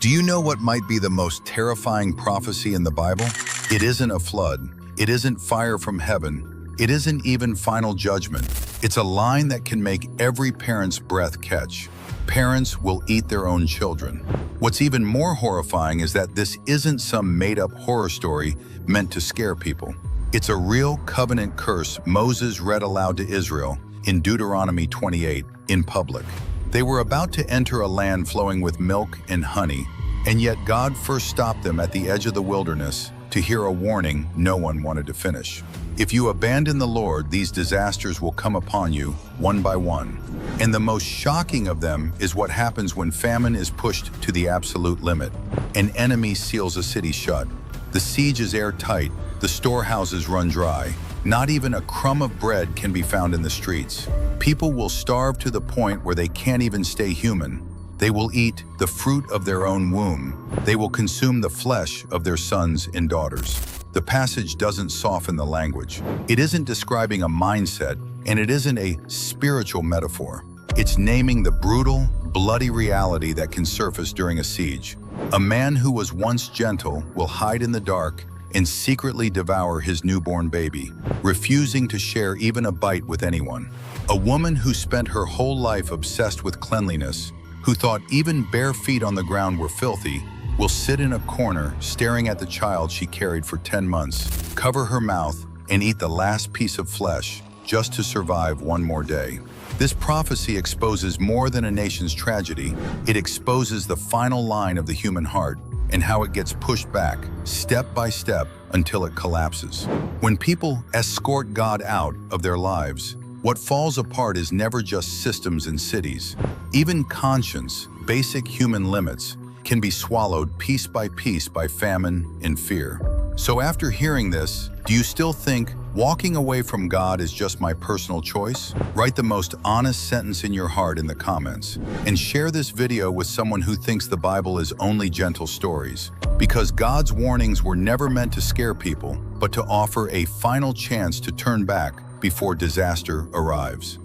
Do you know what might be the most terrifying prophecy in the Bible? It isn't a flood. It isn't fire from heaven. It isn't even final judgment. It's a line that can make every parent's breath catch. Parents will eat their own children. What's even more horrifying is that this isn't some made-up horror story meant to scare people. It's a real covenant curse Moses read aloud to Israel in Deuteronomy 28 in public. They were about to enter a land flowing with milk and honey, and yet God first stopped them at the edge of the wilderness to hear a warning no one wanted to finish. If you abandon the Lord, these disasters will come upon you one by one. And the most shocking of them is what happens when famine is pushed to the absolute limit. An enemy seals a city shut. The siege is airtight. The storehouses run dry. Not even a crumb of bread can be found in the streets. People will starve to the point where they can't even stay human. They will eat the fruit of their own womb. They will consume the flesh of their sons and daughters. The passage doesn't soften the language. It isn't describing a mindset, and it isn't a spiritual metaphor. It's naming the brutal, bloody reality that can surface during a siege. A man who was once gentle will hide in the dark and secretly devour his newborn baby, refusing to share even a bite with anyone. A woman who spent her whole life obsessed with cleanliness, who thought even bare feet on the ground were filthy, will sit in a corner staring at the child she carried for 10 months, cover her mouth, and eat the last piece of flesh just to survive one more day. This prophecy exposes more than a nation's tragedy. It exposes the final line of the human heart and how it gets pushed back, step by step, until it collapses. When people escort God out of their lives, what falls apart is never just systems and cities. Even conscience, basic human limits, can be swallowed piece by famine and fear. So after hearing this, do you still think walking away from God is just my personal choice? Write the most honest sentence in your heart in the comments, and share this video with someone who thinks the Bible is only gentle stories. Because God's warnings were never meant to scare people, but to offer a final chance to turn back before disaster arrives.